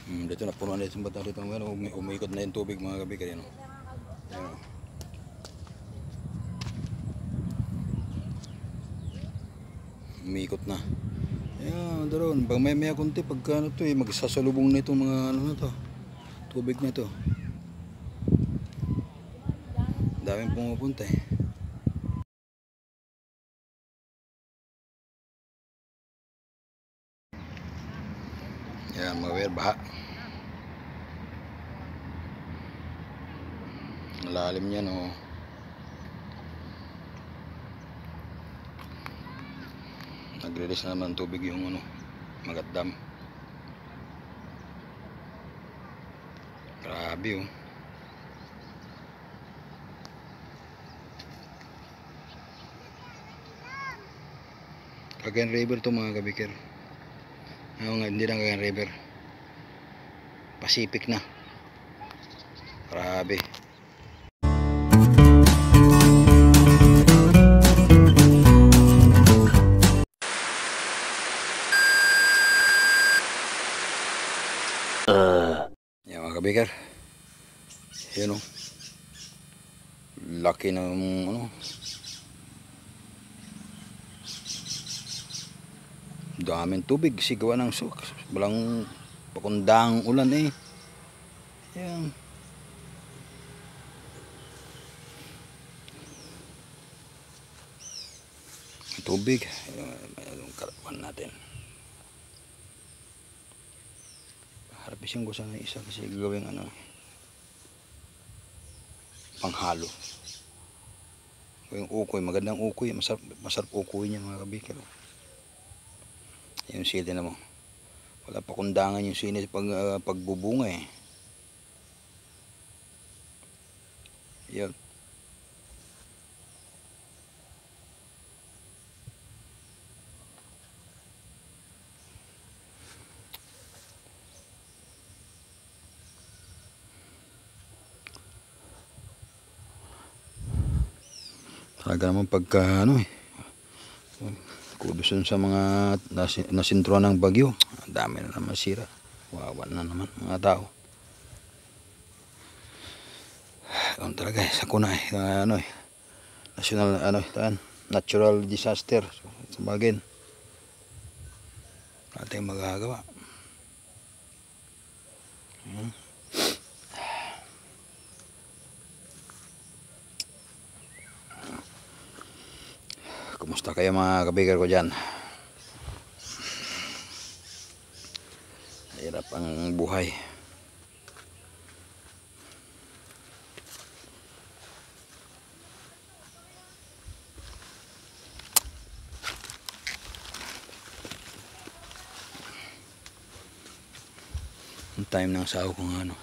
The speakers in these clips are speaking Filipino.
Dito na puno na itong bata dito. Umiikot na yung tubig mga kabikar. Yan, yan. Umiikot na. Ayan, doon. Pag may kunti, pagka ano to magsasalubong na itong mga ano na to. Tubig na to. Daming pumupunta eh. Yan, mga baha. Lalim yan oh. Nagre-release na naman tubig yung ano, Magat-dam. Grabe oh. Cagayan River to mga kabikir. Hindi lang Cagayan River, Pacific na. Grabe. Yan mga kabikir. Yan o. Laki ng ano. Daming tubig. Sigawa ng walang pakundang ulan eh. Yan. Tubig. Yung karawan natin. Harapin ko sana isa kasi gawing ano, panghalo. Yung ukoy, magandang ukoy, masarap ukoy niya mga kabikir. Yung sili na mo, wala pa kundangan yung sili pagbubunga eh. Yun. Talaga naman pagka ano eh, kudusan sa mga nasintro ng bagyo, ang dami na naman sira. Wawan na naman mga tao. Ano talaga eh, sakuna eh, ano eh, national ano eh, natural disaster. Sa bagin natin magagawa. Kumusta kayo mga kabikir ko dyan? Hirap ang buhay. Ang time ng sao kung ano,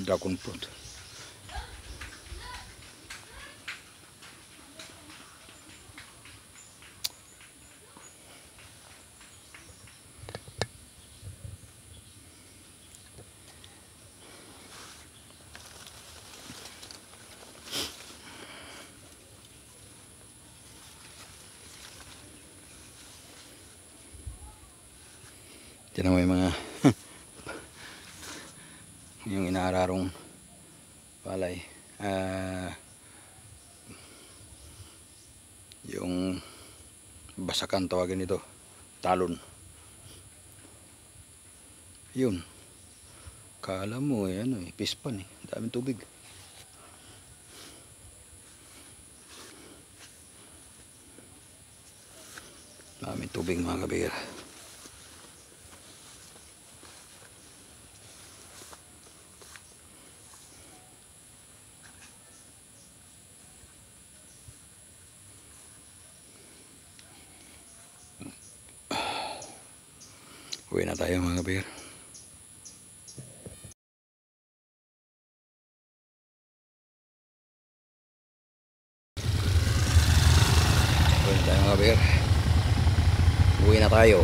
dragon fruit. Diyan may mga yung inaararong palay, yung basakan tawagin ito, talon. Yun, kala mo eh, ano eh, pispan eh, daming tubig. Daming tubig mga kabikir. Uwi na tayo mga kabikir. Uwi na tayo mga kabikir. Uwi na tayo.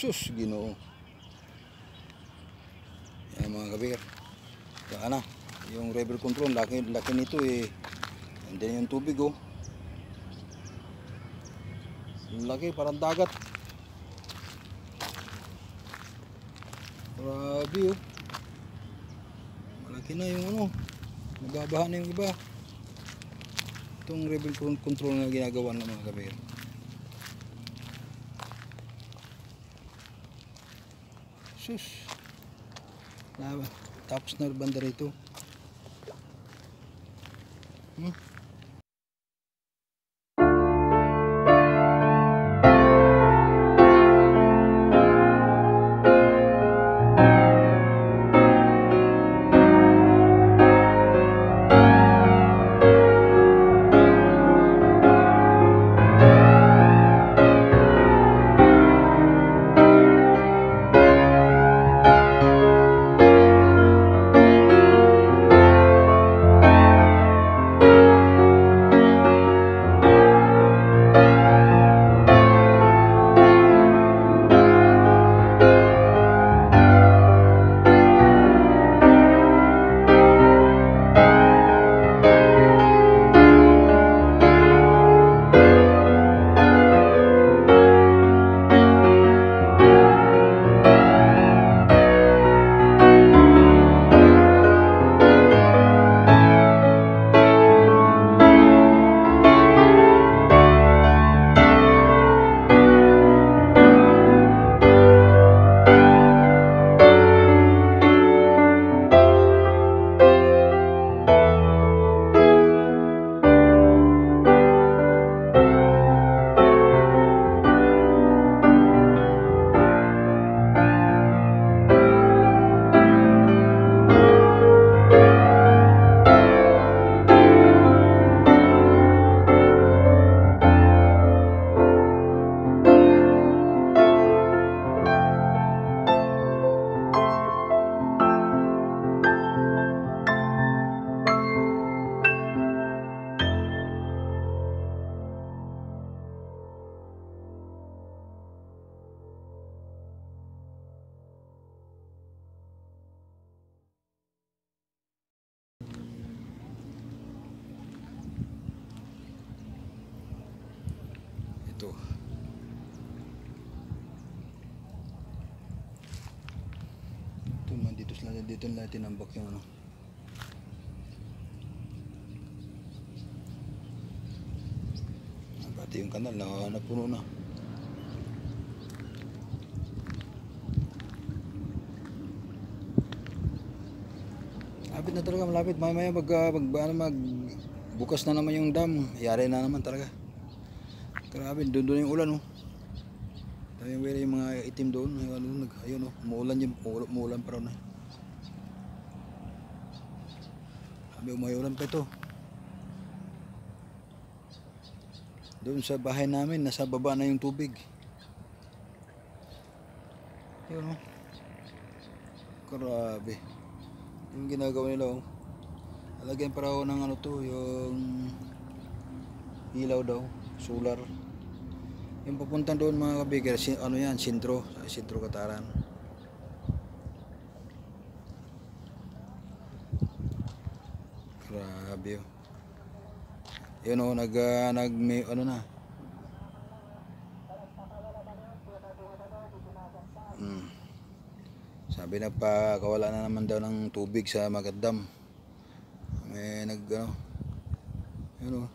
Sus, Ginoo. Yan mga kabir. Saka na, yung river control, laki nito eh. Andyan yung tubig oh. Laki, parang dagat. Grabe oh. Malaki na yung ano. Nababaha na yung iba. Itong river control na ginagawa ng mga kabir. Sus. Tapos na banda rito. Ito. Ito man dito na tinambak yung ano. Pati yung kanal na puno na. Malapit na talaga, malapit. Maya bukas na naman yung dam. Yari na naman talaga. Grabe, doon yung ulan oh. Tayo yung mga itim doon. Ayun oh, umuulan pa rin eh. Sabi, umuulan pa ito. Doon sa bahay namin, nasa baba na yung tubig. Ayun oh. Grabe. Yung ginagawa nila oh. Alagyan para ako ng ano to, yung ilaw daw, solar. Yung papunta doon mga kabigger, ano yan, sentro Kataran. Grabe oh. Yun oh, may ano na. Sabi na pa, kawala na naman daw ng tubig sa Magadam. May ano. Yun oh.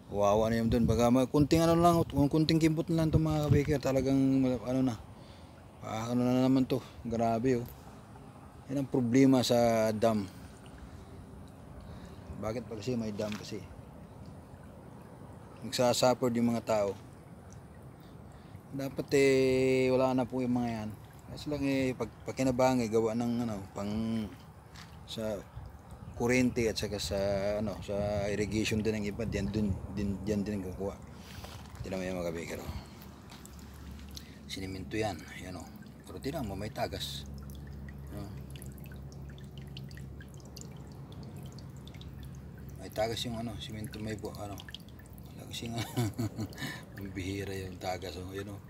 Wawa na yun doon. Baga kunting ano lang, kunting kimpot na lang itong mga kabigger. Talagang ano na. Ano na naman to. Grabe oh. Yan ang problema sa dam. Bakit pa kasi may dam kasi? Nagsasuffer yung mga tao. Dapat eh wala na po yung mga yan. Kasi lang eh pagkinabangi gawa ng ano pang sa kuryente at saka sa ano sa irrigation din ng iba diyan din kukuha. Tingnan mo yung mga kabigger oh. Siniminto yan, yan oh. Pero tingnan mo may tagas. May tagas yung ano, simento may ano. Kasi nga ang bihira yung tagas oh, yun oh.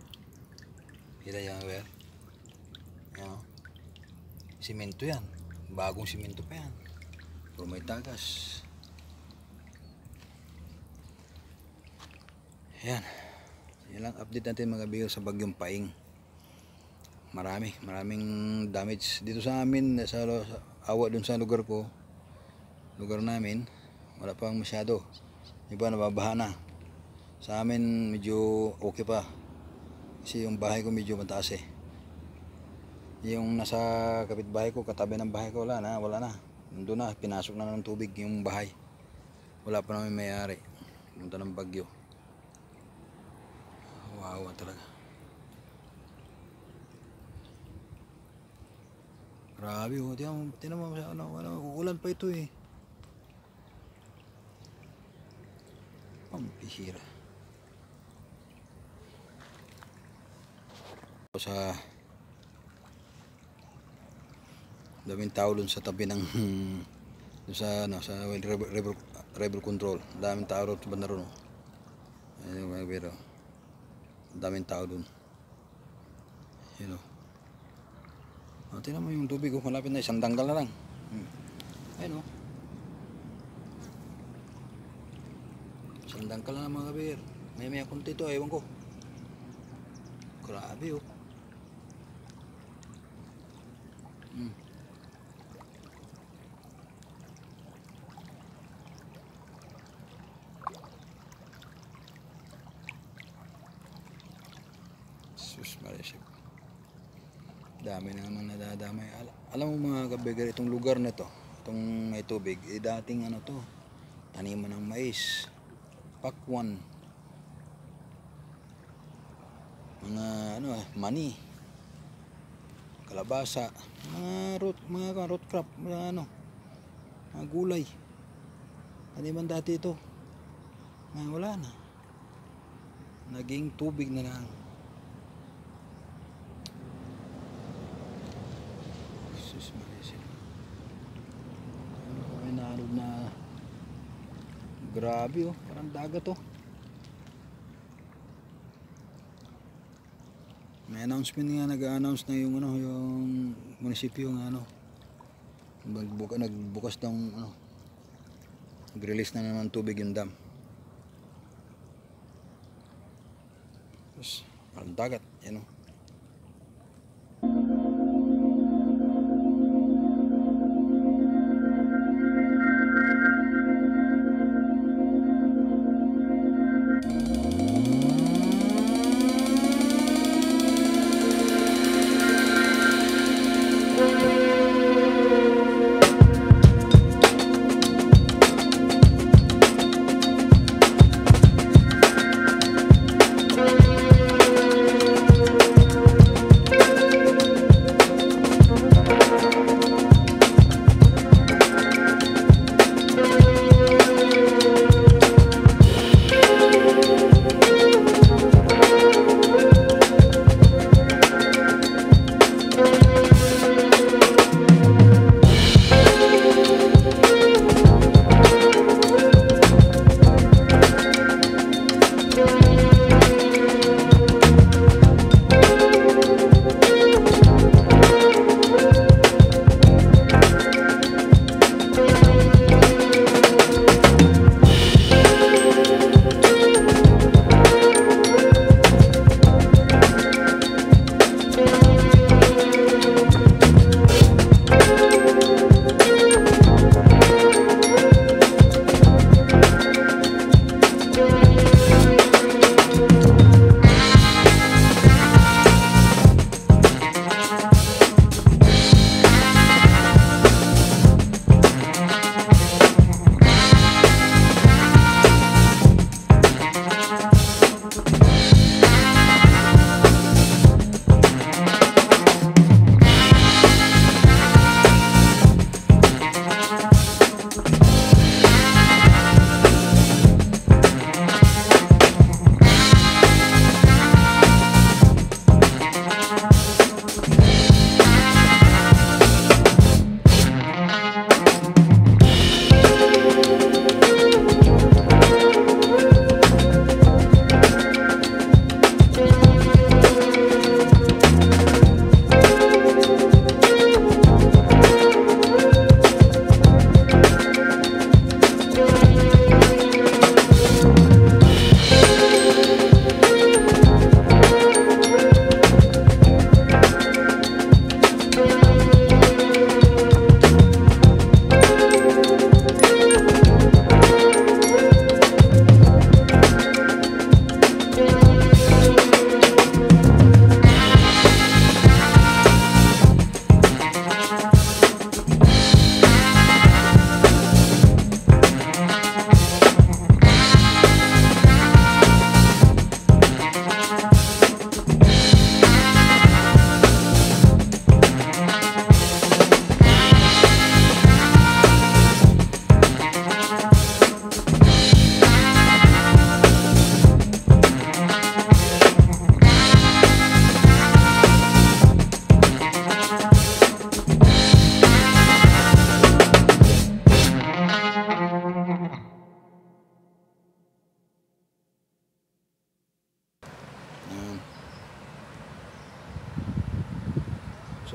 Kita yan, well. Yan, oh. Simento yan. Bagong simento pa yan. Pero may tagas. Yan. Yan lang update natin mga biyo sa bagyong Paing. Maraming damage dito sa amin, sa awa dun sa lugar namin, wala pang masyado. Iba nababaha na. Sa amin medyo okay pa. Kasi yung bahay ko medyo mataas eh. Yung nasa kapitbahay ko, katabi ng bahay ko, wala na. Nandun na, pinasok na ng tubig yung bahay. Wala pa namin may-ari. Punta ng bagyo. Wow, talaga. Grabe oh, tinan mo ulan pa ito eh. Pambihira. Sa daming tao dun sa tabi ng dun sa river control. Daming tao ron sa banda ron. Ayun mga biro. Daming tao dun. You know. Tingnan mo yung tubig, malapit na, isang dangkal na lang. Ayun o. Isang dangkal na lang mga kabir. May kunti ito, ewan ko. Grabe o. Sus Marisip. Dami na naman nadadamay. Alam mo mga kabigar, itong lugar na to, itong may tubig, dating ano to, taniman ng mais, pakwan, mga mani, kalabasa, mga root crop, mga gulay. Taniman dati ito. Ngayon wala na. Naging tubig na lang. May naalog na grabe oh, parang dagat oh. May announcement nga, nag-announce na yung yung munisipyo ng nagbukas ng nag-release na naman tubig yung dam. Tapos parang dagat, yan oh.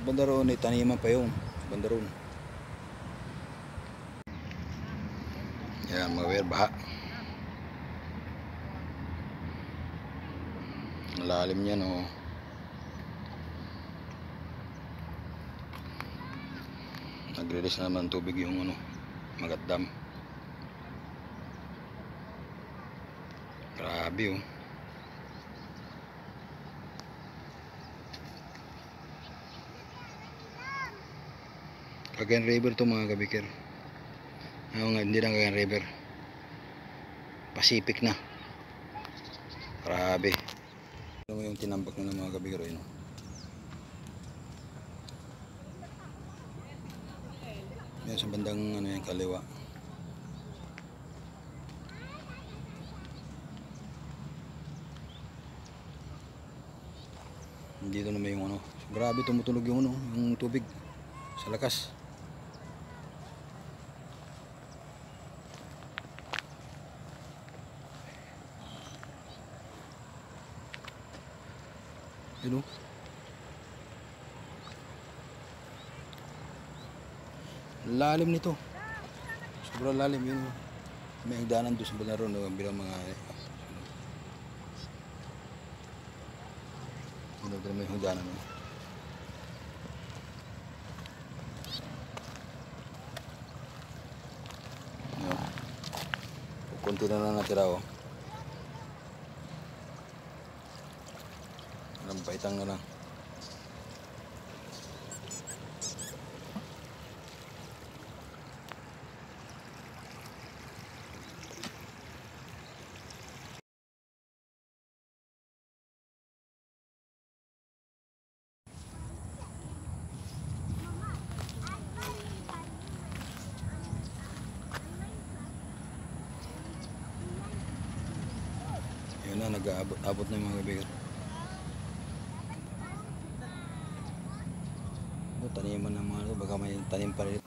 Sa banda roon, taniman pa yung banda roon. Yan mga kabigar, baha. Ang lalim niyan oh. Nag-release na naman tubig yung ano, Magat Dam. Grabe oh. Cagayan River to mga kabigar. Hindi lang Cagayan River, Pacific na. Grabe. Ano yung tinambak na ng mga kabigar yun. Yan sa bandang ano yan, kaliwa. Dito naman yung ano. Grabe tumutunog yung ano, yung tubig sa lakas. Yun o. Lalim nito. Sobrang lalim yun. May hagdanan doon sa balaro no, bilang mga may hagdanan no. Kunti na lang natira o. Paitang na lang. Yun na, nag-aabot na yung mga kaibigan. Taniman ng mga ito, baka may tanim pa rin.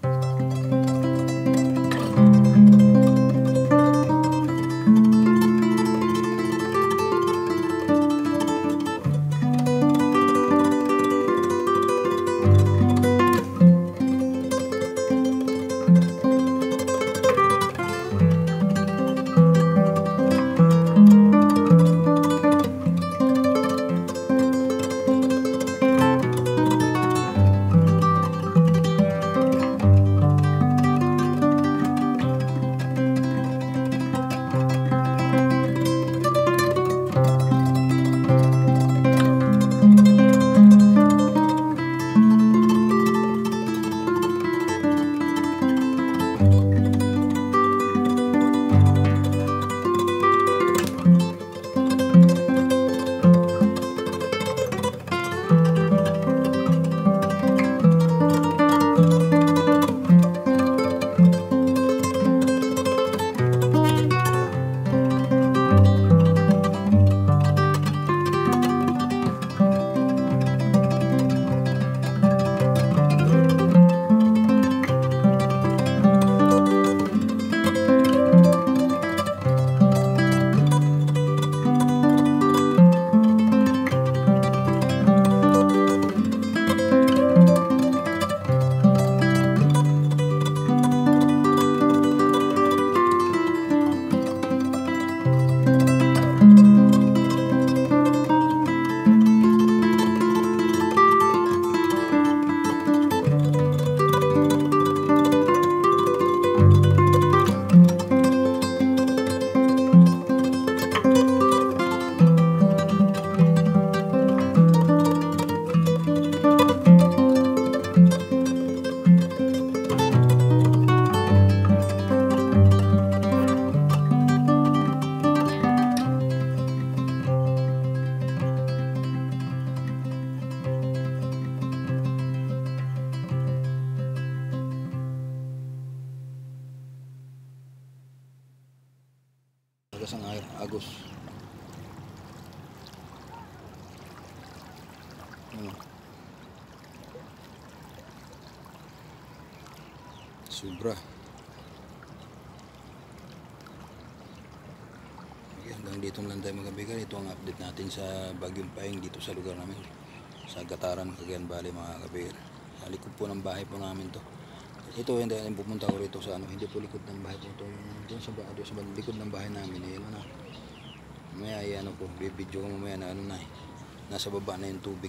Ang agos. Sobra. Okay, hanggang dito lang tayo mga kaibigan. Ito ang update natin sa Bagyong Paeng dito sa lugar namin, sa Gataran, Cagayan Valley mga kaibigan. Sa likod po ng bahay po namin to. Ito hindi pupunta ko rito sa ano, hindi po likod ng bahay po to. Yung doon sa likod ng bahay namin ayun na. Mamaya ay ano po, bibidyo ko mamaya na ano na nasa baba na yung tubig.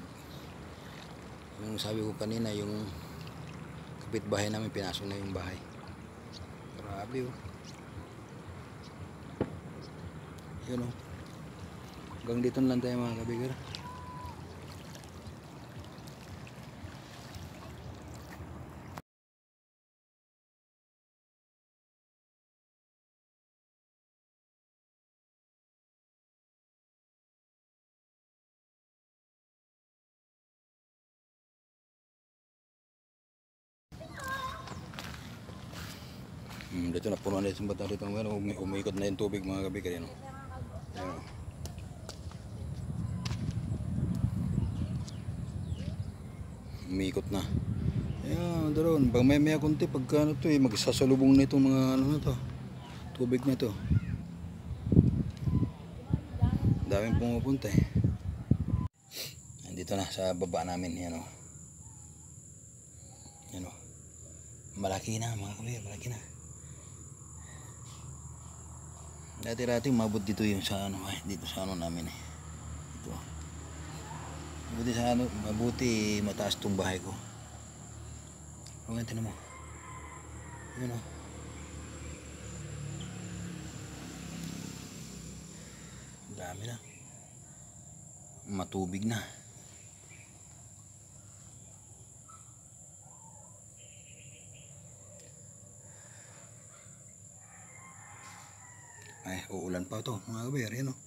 Yung sabi ko kanina, yung kapitbahay namin pinasok na yung bahay. Grabe oh. Yun oh. Hanggang dito lang tayo mga kabigar. Dito na puno na yung bata dito. Umiikot na yung tubig mga kabigar. Yan oh. Yan oh. Umiikot na. Ayan, doon. Pag may kunti, pagka ano to magsasalubong na itong mga ano na to. Tubig na to. Daming pumupunta eh. Dito na sa baba namin. Yan o. Yan o. Malaki na mga kabir, malaki na. Dati-dati mabot dito yung sa ano, dito sa ano namin eh. Ito. Mabuti sa ano, mabuti mataas tong bahay ko. O ganito na mo. Yun o. Dami na. Matubig na. Ay, uulan pa ito mga kabir, yun o.